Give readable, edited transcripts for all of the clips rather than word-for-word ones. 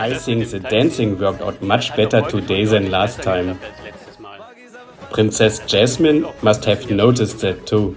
I think the dancing worked out much better today than last time. Princess Jasmine must have noticed that too.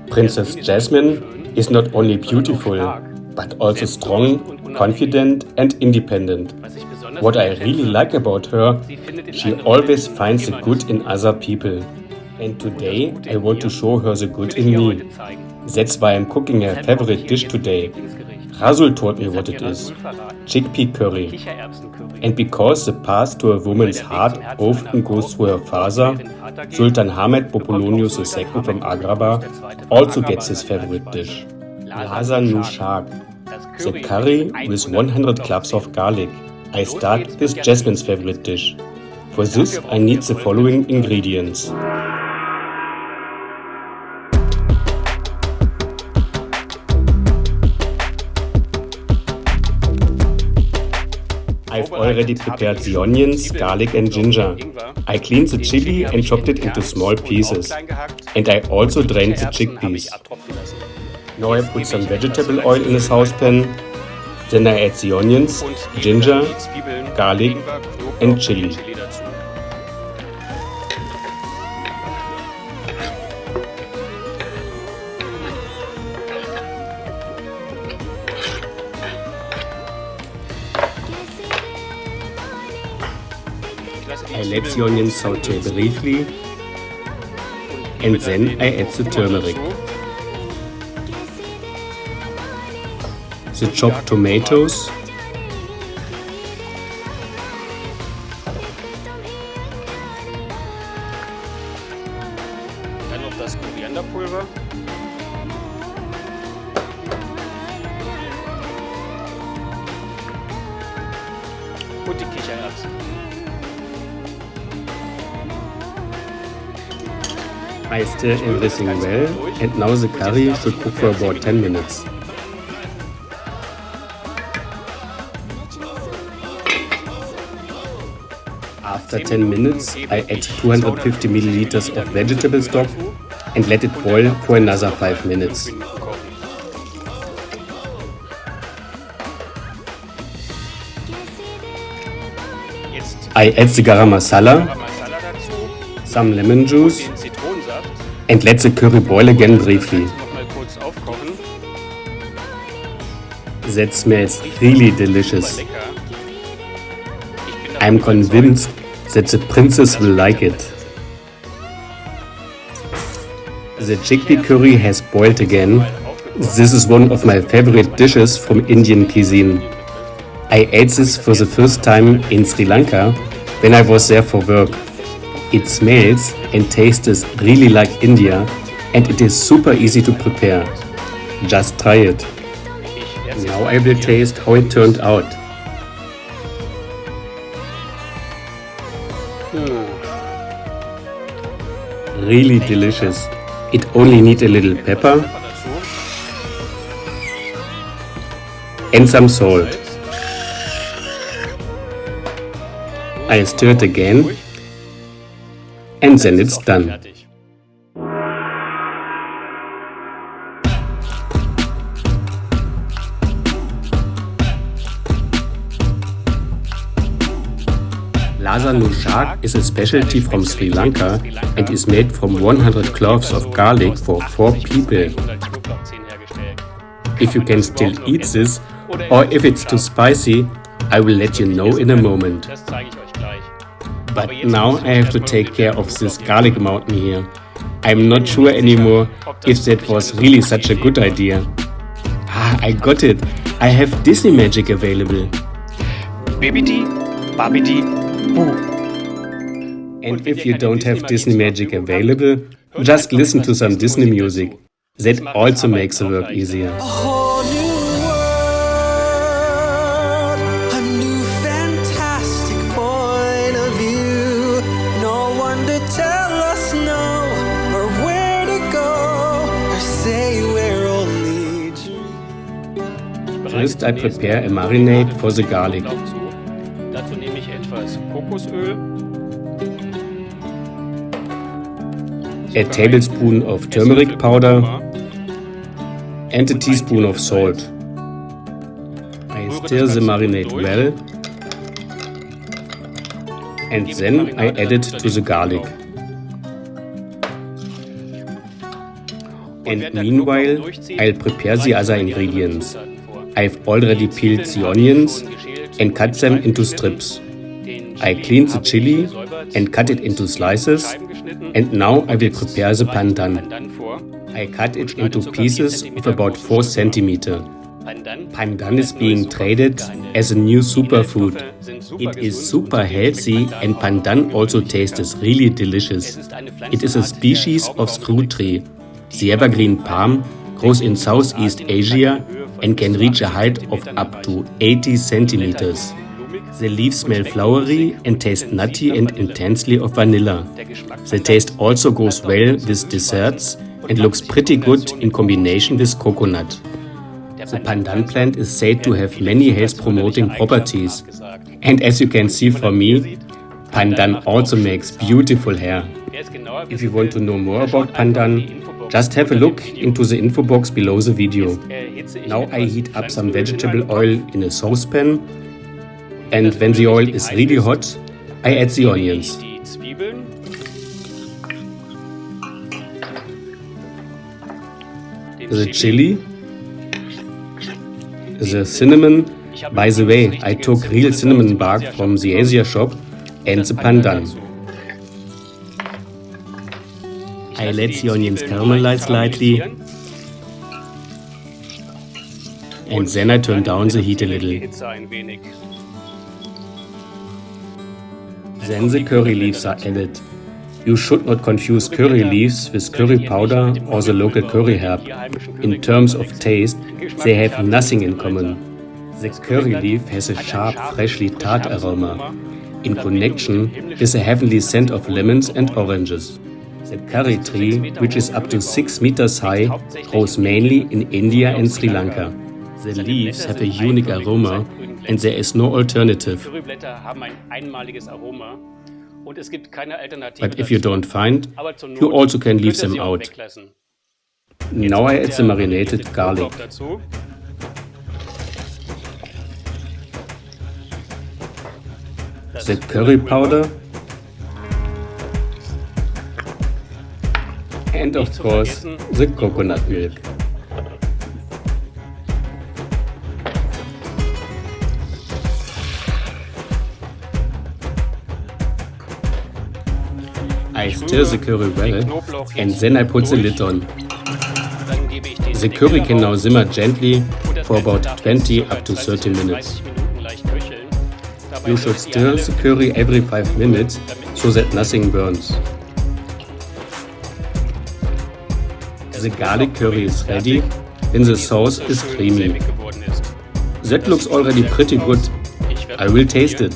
Princess Jasmine is not only beautiful, but also strong, confident and independent. What I really like about her, she always finds the good in other people. And today I want to show her the good in me. That's why I'm cooking her favorite dish today. Rasul told me what it is. Chickpea curry. And because the path to a woman's heart often goes through her father, Sultan Ahmed Popolonius II from Agrabah also gets his favorite dish. Laza Nushak. The curry with 100 cloves of garlic. I start with Jasmine's favorite dish. For this I need the following ingredients. I've already prepared the onions, garlic and ginger. I cleaned the chili and chopped it into small pieces. And I also drained the chickpeas. Now I put some vegetable oil in a saucepan. Then I add the onions, ginger, garlic and chili. I let the onions saute briefly and then I add the turmeric. The chopped tomatoes, dann noch das Korianderpulver. Und die Kichererbsen. I stir everything well and now the curry should cook for about 10 minutes. After 10 minutes, I add 250 milliliters of vegetable stock and let it boil for another 5 minutes. I add the garam masala, some lemon juice and let the curry boil again briefly. That smells really delicious. I'm convinced that the princess will like it. The chickpea curry has boiled again. This is one of my favorite dishes from Indian cuisine. I ate this for the first time in Sri Lanka when I was there for work. It smells and tastes really like India and it is super easy to prepare. Just try it. Now I will taste how it turned out. Really delicious. It only needs a little pepper and some salt. I stir it again and then it's done. Laza Nushak is a specialty from Sri Lanka and is made from 100 cloves of garlic for 4 people. If you can still eat this, or if it's too spicy, I will let you know in a moment. But now I have to take care of this garlic mountain here. I'm not sure anymore if that was really such a good idea. Ah, I got it. I have Disney Magic available. Bibidi, Babidi, Boo. And if you don't have Disney Magic available, just listen to some Disney music. That also makes the work easier. A whole new world, a new fantastic point of view. No one to tell us no, or where to go, or say we're only dreaming. First, I prepare a marinade for the garlic. Dazu nehme ich etwas Kokosöl, A tablespoon of turmeric powder and a teaspoon of salt. I stir the marinade well and then I add it to the garlic. And meanwhile, I'll prepare the other ingredients. I've already peeled the onions and cut them into strips. I clean the chili and cut it into slices, and now I will prepare the pandan. I cut it into pieces of about 4 centimeters. Pandan is being traded as a new superfood. It is super healthy and pandan also tastes really delicious. It is a species of screw tree. The evergreen palm grows in Southeast Asia and can reach a height of up to 80 centimeters. The leaves smell flowery and taste nutty and intensely of vanilla. The taste also goes well with desserts and looks pretty good in combination with coconut. The pandan plant is said to have many health-promoting properties. And as you can see from me, pandan also makes beautiful hair. If you want to know more about pandan, just have a look into the info box below the video. Now I heat up some vegetable oil in a saucepan, and when the oil is really hot, I add the onions. The chili, the cinnamon. By the way, I took real cinnamon bark from the Asia shop, and the pandan. I let the onions caramelize slightly, and then I turn down the heat a little. Then the curry leaves are added. You should not confuse curry leaves with curry powder or the local curry herb. In terms of taste, they have nothing in common. The curry leaf has a sharp, freshly tart aroma, in connection with the heavenly scent of lemons and oranges. The curry tree, which is up to 6 meters high, grows mainly in India and Sri Lanka. The leaves have a unique aroma and there is no alternative. But if you don't find, you also can leave them out. Now I add the marinated garlic. The curry powder, and of course the coconut milk. I stir the curry well and then I put the lid on. The curry can now simmer gently for about 20 up to 30 minutes. You should stir the curry every 5 minutes so that nothing burns. The garlic curry is ready when the sauce is creamy. That looks already pretty good. I will taste it.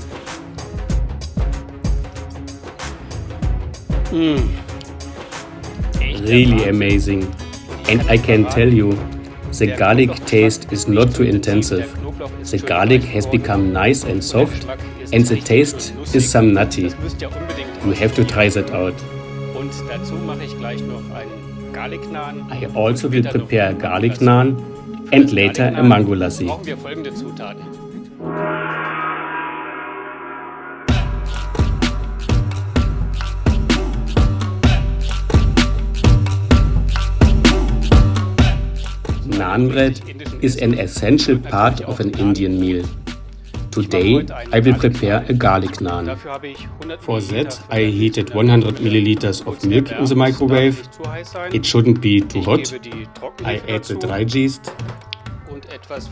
Really amazing. And I can tell you, the garlic taste is not too intensive. The garlic has become nice and soft, and the taste is some nutty. You have to try that out. I also will prepare a garlic naan and later a mango lassi. Naan bread is an essential part of an Indian meal. Today I will prepare a garlic naan. For that I heated 100 milliliters of milk in the microwave. It shouldn't be too hot. I add the dry yeast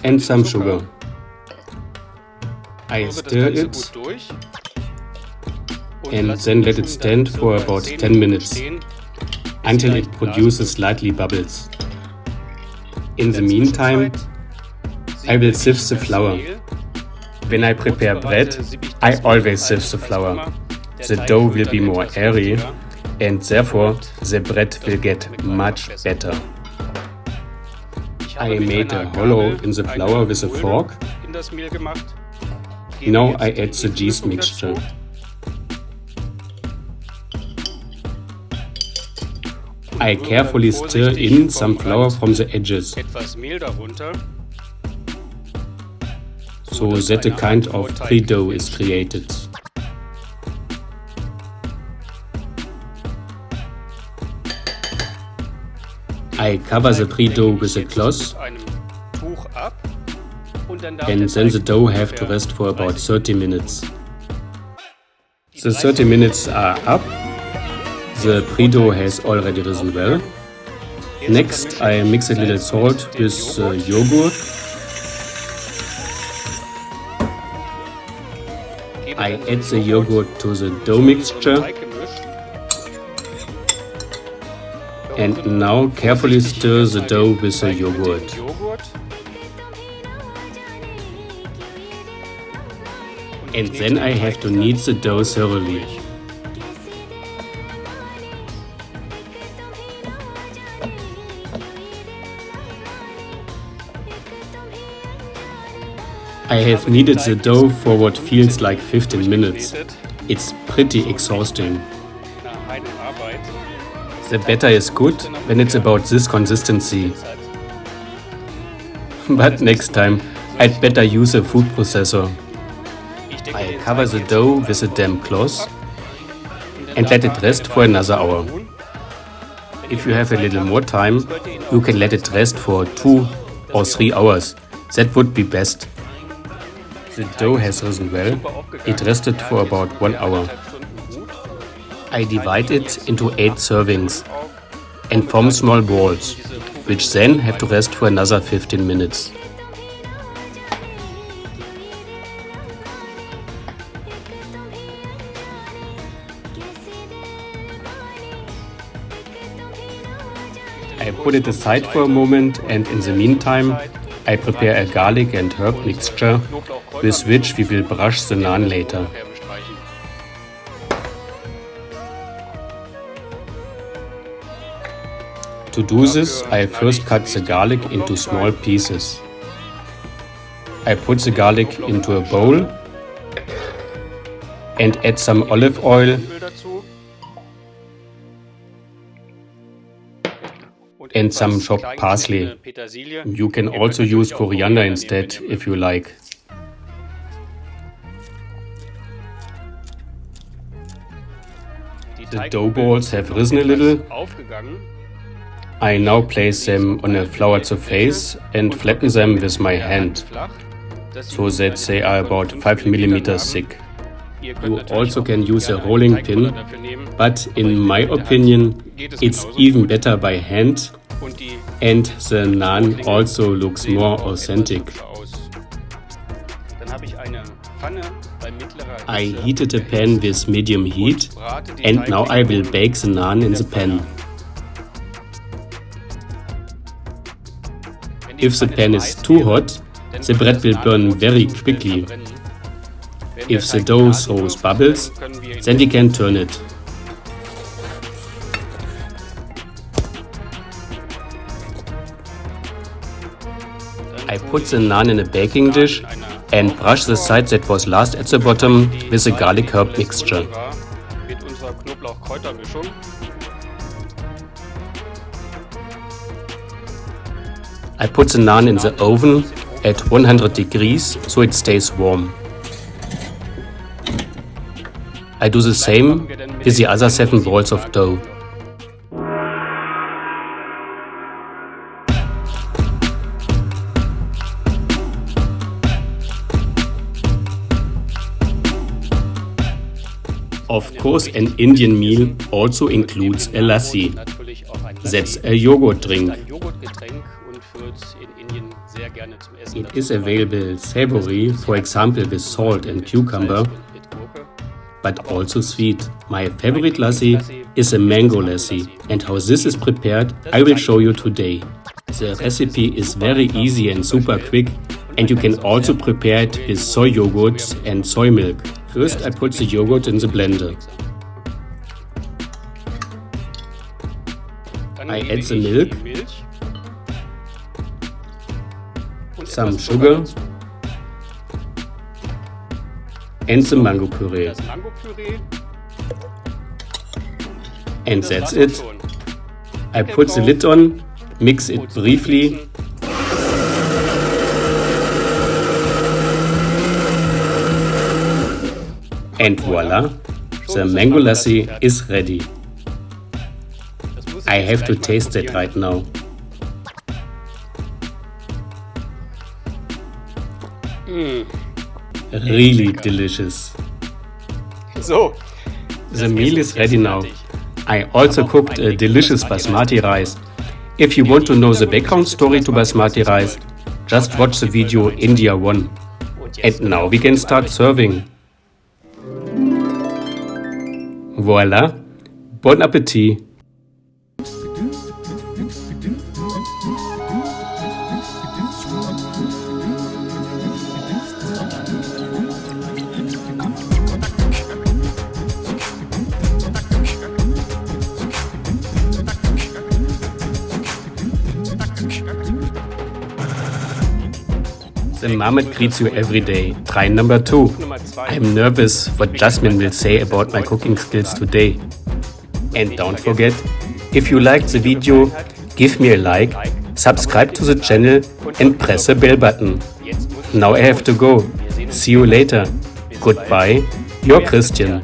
and some sugar. I stir it and then let it stand for about 10 minutes until it produces slightly bubbles. In the meantime, I will sieve the flour. When I prepare bread, I always sieve the flour. The dough will be more airy and therefore the bread will get much better. I made a hollow in the flour with a fork. Now I add the yeast mixture. I carefully stir in some flour from the edges, so that a kind of pre-dough is created. I cover the pre-dough with a cloth, and then the dough have to rest for about 30 minutes. The 30 minutes are up. The pre-dough has already risen well. Next, I mix a little salt with yogurt. I add the yogurt to the dough mixture. And now carefully stir the dough with the yogurt. And then I have to knead the dough thoroughly. I have kneaded the dough for what feels like 15 minutes. It's pretty exhausting. The batter is good when it's about this consistency. But next time, I'd better use a food processor. I cover the dough with a damp cloth and let it rest for another hour. If you have a little more time, you can let it rest for 2 or 3 hours. That would be best. The dough has risen well. It rested for about 1 hour. I divide it into 8 servings and form small balls, which then have to rest for another 15 minutes. I put it aside for a moment, and in the meantime, I prepare a garlic and herb mixture with which we will brush the naan later. To do this, I first cut the garlic into small pieces. I put the garlic into a bowl and add some olive oil and some chopped parsley. You can also use coriander instead if you like. The dough balls have risen a little. I now place them on a floured surface and flatten them with my hand, so that they are about 5 mm thick. You also can use a rolling pin, but in my opinion, it's even better by hand, and the naan also looks more authentic. I heated a pan with medium heat, and now I will bake the naan in the pan. If the pan is too hot, the bread will burn very quickly. If the dough throws bubbles, then we can turn it. I put the naan in a baking dish and brush the side that was last at the bottom with the garlic herb mixture. I put the naan in the oven at 100 degrees so it stays warm. I do the same with the other 7 balls of dough. Of course, an Indian meal also includes a lassi. That's a yogurt drink. It is available savory, for example with salt and cucumber, but also sweet. My favorite lassi is a mango lassi, and how this is prepared I will show you today. The recipe is very easy and super quick, and you can also prepare it with soy yogurt and soy milk. First I put the yogurt in the blender. I add the milk, some sugar and the mango puree. And that's it. I put the lid on, mix it briefly, and voila, the mango lassi is ready. I have to taste it right now. Really delicious. So, the meal is ready now. I also cooked a delicious basmati rice. If you want to know the background story to basmati rice, just watch the video India 1. And now we can start serving. Voila! Bon appétit! The marmot greets you every day. Try number 2. I'm nervous what Jasmine will say about my cooking skills today. And don't forget, if you liked the video, give me a like, subscribe to the channel and press the bell button. Now I have to go. See you later. Goodbye, your Christian.